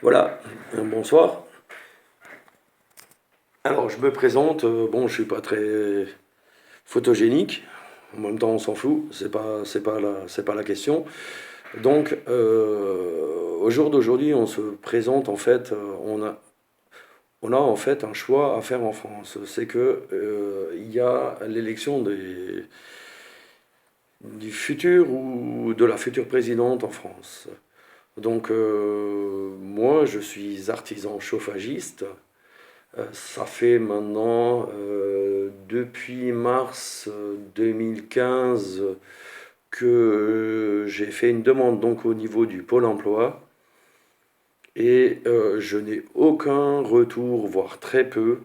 Voilà, bonsoir. Alors, je me présente, bon, je suis pas très photogénique, en même temps, on s'en fout, c'est pas la question. Donc, au jour d'aujourd'hui, on se présente, en fait, on a en fait un choix à faire en France. C'est que, il y a l'élection du futur ou de la future présidente en France. Donc, moi, je suis artisan chauffagiste. Ça fait maintenant, depuis mars 2015, que j'ai fait une demande donc au niveau du Pôle emploi et je n'ai aucun retour, voire très peu,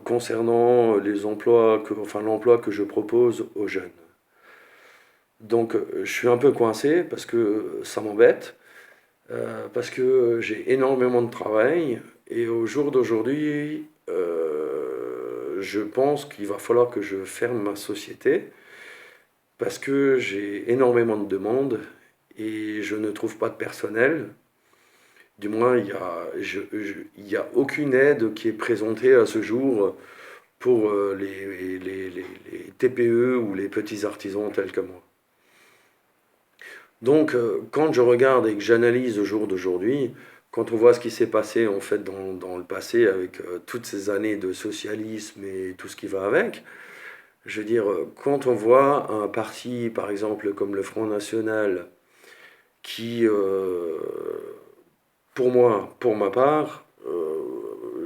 concernant les emplois enfin l'emploi que je propose aux jeunes. Donc je suis un peu coincé parce que ça m'embête, parce que j'ai énormément de travail et au jour d'aujourd'hui, je pense qu'il va falloir que je ferme ma société parce que j'ai énormément de demandes et je ne trouve pas de personnel. Du moins, il y a aucune aide qui est présentée à ce jour pour les TPE ou les petits artisans tels que moi. Donc, quand je regarde et que j'analyse au jour d'aujourd'hui, quand on voit ce qui s'est passé en fait dans le passé avec toutes ces années de socialisme et tout ce qui va avec, je veux dire, quand on voit un parti, par exemple, comme le Front National, qui, pour moi, pour ma part,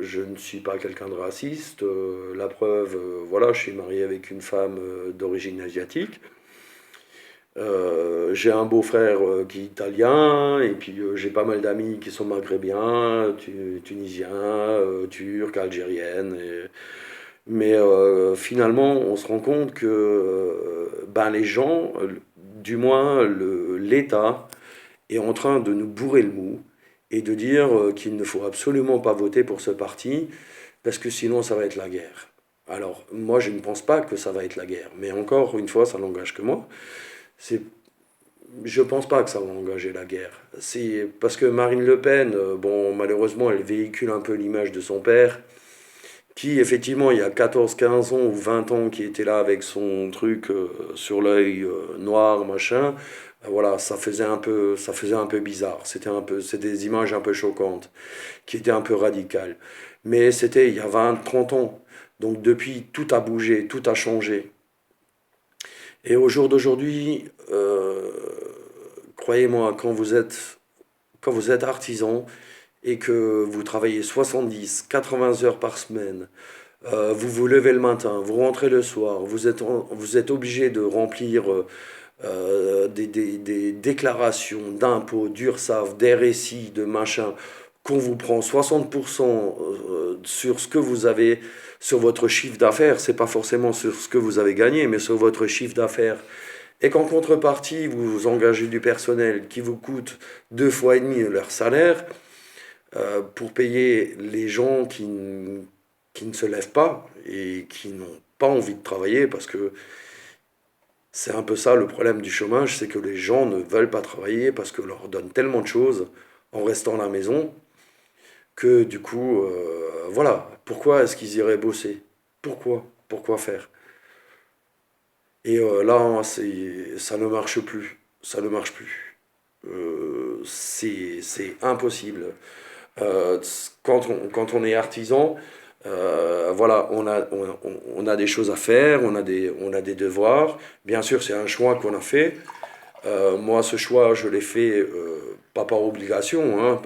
je ne suis pas quelqu'un de raciste. La preuve, voilà, je suis marié avec une femme d'origine asiatique. J'ai un beau-frère qui est italien, et puis j'ai pas mal d'amis qui sont maghrébins, tunisiens, turcs, algériennes. Mais finalement, on se rend compte que ben, les gens, du moins l'État, est en train de nous bourrer le mou et de dire qu'il ne faut absolument pas voter pour ce parti, parce que sinon ça va être la guerre. Alors, moi, je ne pense pas que ça va être la guerre, mais encore une fois, ça n'engage que moi. C'est Je pense pas que ça va engager la guerre. C'est parce que Marine Le Pen, bon, malheureusement, elle véhicule un peu l'image de son père, qui, effectivement, il y a 14, 15 ans ou 20 ans, qui était là avec son truc sur l'œil noir, machin. Voilà, ça faisait un peu bizarre. C'était des images un peu choquantes, qui étaient un peu radicales. Mais c'était il y a 20, 30 ans. Donc depuis, tout a bougé, tout a changé. Et au jour d'aujourd'hui, croyez-moi, quand vous êtes artisan et que vous travaillez 70, 80 heures par semaine, vous vous levez le matin, vous rentrez le soir, vous êtes obligé de remplir des déclarations d'impôts, d'URSSAF, d'RSI, de machin, qu'on vous prend 60% sur ce que vous avez, sur votre chiffre d'affaires, c'est pas forcément sur ce que vous avez gagné, mais sur votre chiffre d'affaires, et qu'en contrepartie, vous engagez du personnel qui vous coûte deux fois et demi leur salaire pour payer les gens qui ne se lèvent pas et qui n'ont pas envie de travailler parce que c'est un peu ça le problème du chômage, c'est que les gens ne veulent pas travailler parce qu'on leur donne tellement de choses en restant à la maison que du coup, voilà, pourquoi est-ce qu'ils iraient bosser? Pourquoi? Pourquoi faire? Et là, ça ne marche plus. Ça ne marche plus. C'est impossible. Quand on est artisan, voilà, on a des choses à faire, on a des devoirs. Bien sûr, c'est un choix qu'on a fait. Moi, ce choix, je l'ai fait pas par obligation, hein,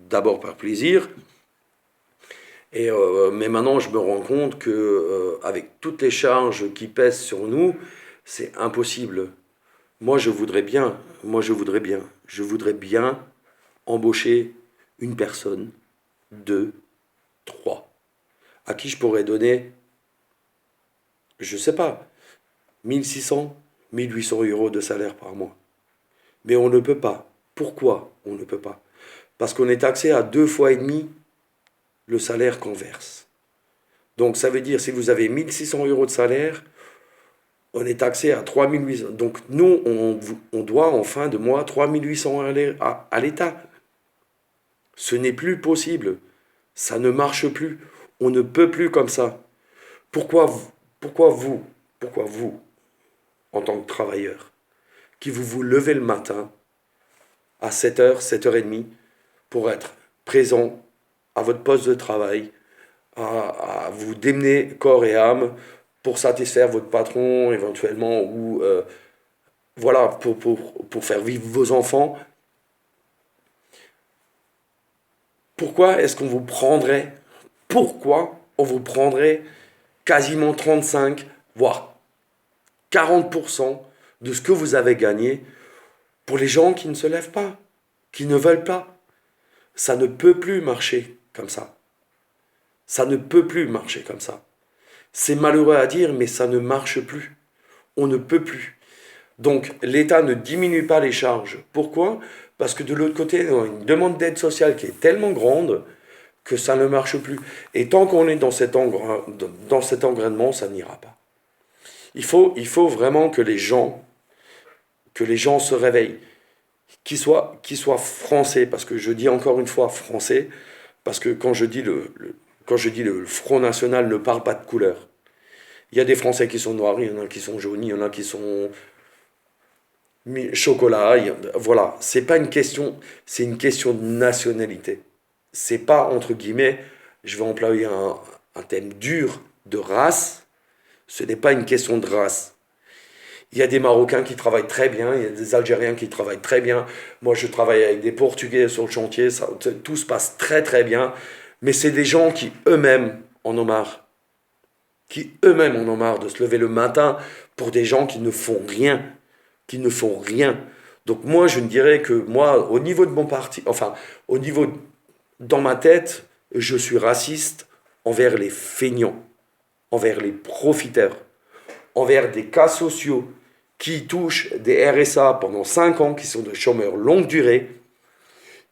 d'abord par plaisir. Et, mais maintenant, je me rends compte que avec toutes les charges qui pèsent sur nous, c'est impossible. Je voudrais bien embaucher une personne, deux, trois, à qui je pourrais donner, je sais pas, 1600, 1800 € de salaire par mois. Mais on ne peut pas. Pourquoi on ne peut pas? Parce qu'on est taxé à deux fois et demi le salaire qu'on verse. Donc ça veut dire si vous avez 1600 € de salaire, on est taxé à 3800. Donc nous, on doit en fin de mois 3800 à l'État. Ce n'est plus possible. Ça ne marche plus. On ne peut plus comme ça. Pourquoi vous, pourquoi vous, pourquoi vous, en tant que travailleur, qui vous levez le matin à 7h, 7h30 pour être présent à votre poste de travail, à vous démener corps et âme pour satisfaire votre patron éventuellement ou voilà, pour faire vivre vos enfants. Pourquoi on vous prendrait quasiment 35, voire 40% de ce que vous avez gagné pour les gens qui ne se lèvent pas, qui ne veulent pas? Ça ne peut plus marcher comme ça. Ça ne peut plus marcher comme ça. C'est malheureux à dire, mais ça ne marche plus. On ne peut plus. Donc l'État ne diminue pas les charges. Pourquoi? Parce que de l'autre côté, on a une demande d'aide sociale qui est tellement grande que ça ne marche plus. Et tant qu'on est dans cet engrainement, ça n'ira pas. Il faut vraiment que les gens se réveillent, qu'ils soient français, parce que je dis encore une fois français, parce que quand je dis le Front National ne parle pas de couleur. Il y a des Français qui sont noirs, il y en a qui sont jaunes, il y en a qui sont chocolat, voilà, c'est pas une question, c'est une question de nationalité. C'est pas, entre guillemets, je vais employer un thème dur, de race, ce n'est pas une question de race. Il y a des Marocains qui travaillent très bien, il y a des Algériens qui travaillent très bien. Moi, je travaille avec des Portugais sur le chantier, tout se passe très très bien. Mais c'est des gens qui eux-mêmes en ont marre. Qui eux-mêmes en ont marre de se lever le matin pour des gens qui ne font rien. Qui ne font rien. Donc moi, je ne dirais que moi, au niveau de mon parti, enfin, dans ma tête, je suis raciste envers les feignants, envers les profiteurs, envers des cas sociaux qui touchent des RSA pendant 5 ans, qui sont des chômeurs longue durée,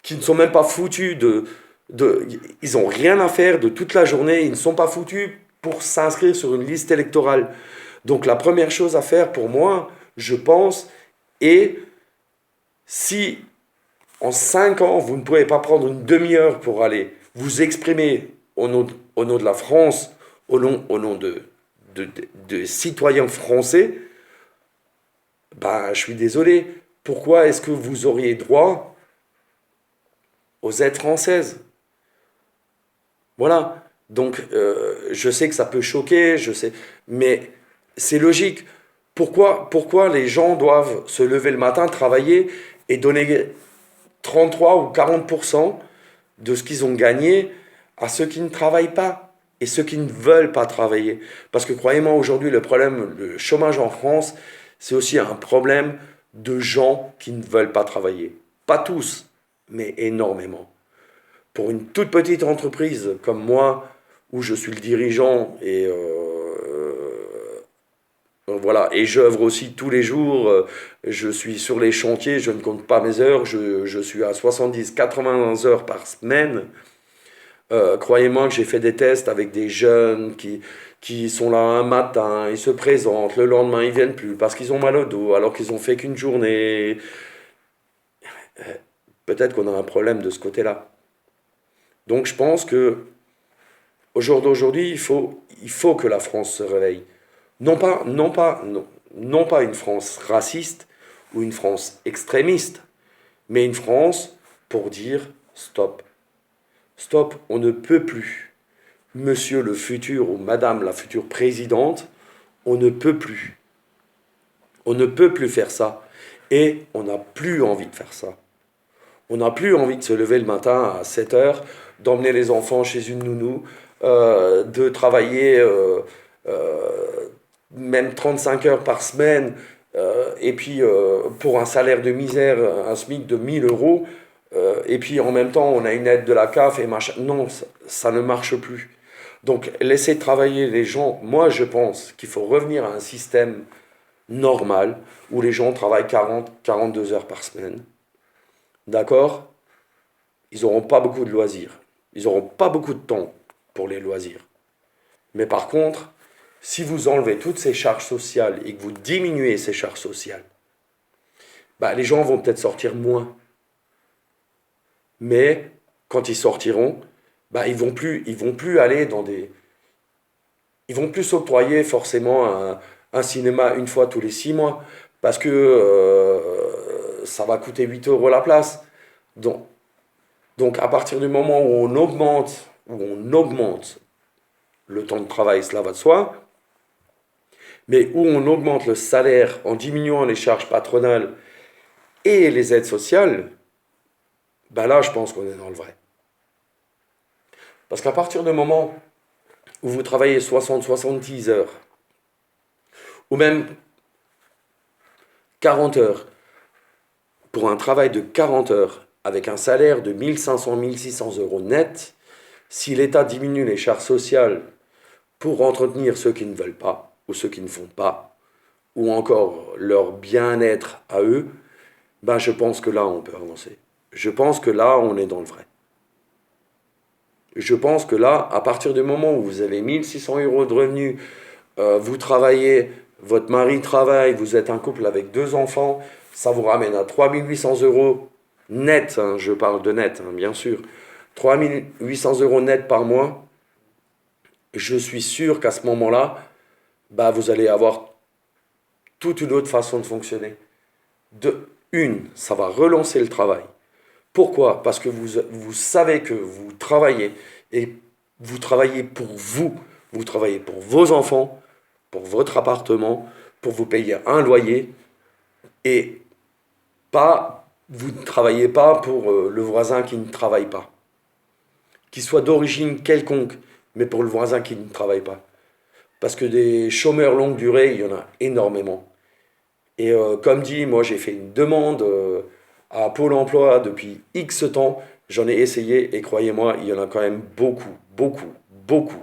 qui ne sont même pas foutus ils n'ont rien à faire de toute la journée, ils ne sont pas foutus pour s'inscrire sur une liste électorale. Donc la première chose à faire pour moi, je pense, est si en 5 ans, vous ne pouvez pas prendre une demi-heure pour aller vous exprimer au nom de la France, au nom de citoyens français, bah, je suis désolé. Pourquoi est-ce que vous auriez droit aux aides françaises? Voilà. Donc, je sais que ça peut choquer, je sais, mais c'est logique. Pourquoi les gens doivent se lever le matin, travailler et donner 33 ou 40% de ce qu'ils ont gagné à ceux qui ne travaillent pas et ceux qui ne veulent pas travailler? Parce que croyez-moi, aujourd'hui, le chômage en France, c'est aussi un problème de gens qui ne veulent pas travailler. Pas tous, mais énormément. Pour une toute petite entreprise comme moi, où je suis le dirigeant et voilà, et j'œuvre aussi tous les jours, je suis sur les chantiers, je ne compte pas mes heures, je suis à 70-80 heures par semaine. Croyez-moi que j'ai fait des tests avec des jeunes qui sont là un matin, ils se présentent, le lendemain ils viennent plus parce qu'ils ont mal au dos alors qu'ils ont fait qu'une journée. Peut-être qu'on a un problème de ce côté-là. Donc je pense que au jour d'aujourd'hui, il faut que la France se réveille. Non pas une France raciste ou une France extrémiste, mais une France pour dire stop. Stop, on ne peut plus. Monsieur le futur ou madame la future présidente, on ne peut plus. On ne peut plus faire ça. Et on n'a plus envie de faire ça. On n'a plus envie de se lever le matin à 7 heures, d'emmener les enfants chez une nounou, de travailler même 35 heures par semaine, et puis pour un salaire de misère, un SMIC de 1 000 euros, et puis en même temps on a une aide de la CAF et machin. Non, ça ne marche plus. Donc laisser travailler les gens, moi je pense qu'il faut revenir à un système normal où les gens travaillent 42 heures par semaine. D'accord? Ils n'auront pas beaucoup de loisirs. Ils n'auront pas beaucoup de temps pour les loisirs. Mais par contre, si vous enlevez toutes ces charges sociales et que vous diminuez ces charges sociales, bah, les gens vont peut-être sortir moins. Mais quand ils sortiront, bah, ils vont plus aller ils vont plus s'octroyer forcément un cinéma une fois tous les 6 mois, parce que ça va coûter 8 euros la place. Donc, donc à partir du moment où on augmente le temps de travail, cela va de soi, mais où on augmente le salaire en diminuant les charges patronales et les aides sociales, ben là, je pense qu'on est dans le vrai. Parce qu'à partir du moment où vous travaillez 60-70 heures, ou même 40 heures, pour un travail de 40 heures, avec un salaire de 1 500-1 600 euros net, si l'État diminue les charges sociales pour entretenir ceux qui ne veulent pas, ou ceux qui ne font pas, ou encore leur bien-être à eux, ben je pense que là, on peut avancer. Je pense que là, on est dans le vrai. Je pense que là, à partir du moment où vous avez 1 600 euros de revenus, vous travaillez, votre mari travaille, vous êtes un couple avec 2 enfants, ça vous ramène à 3 800 euros net, hein, je parle de net, hein, bien sûr, 3 800 euros net par mois, je suis sûr qu'à ce moment-là, bah, vous allez avoir toute une autre façon de fonctionner. Ça va relancer le travail. Pourquoi? Parce que vous savez que vous travaillez et vous travaillez pour vous. Vous travaillez pour vos enfants, pour votre appartement, pour vous payer un loyer et vous ne travaillez pas pour le voisin qui ne travaille pas. Qu'il soit d'origine quelconque, mais pour le voisin qui ne travaille pas. Parce que des chômeurs longue durée, il y en a énormément. Et comme dit, moi j'ai fait une demande à Pôle emploi depuis X temps. J'en ai essayé et croyez-moi, il y en a quand même beaucoup, beaucoup, beaucoup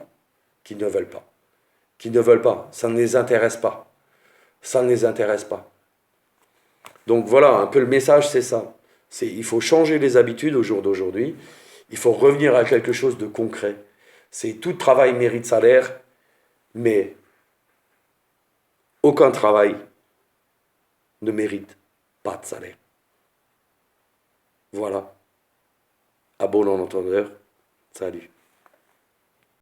qui ne veulent pas. Qui ne veulent pas. Ça ne les intéresse pas. Ça ne les intéresse pas. Donc voilà, un peu le message, c'est ça. Il faut changer les habitudes au jour d'aujourd'hui. Il faut revenir à quelque chose de concret. C'est tout travail mérite salaire, mais aucun travail ne mérite pas de salaire. Voilà. À bon entendeur. Salut.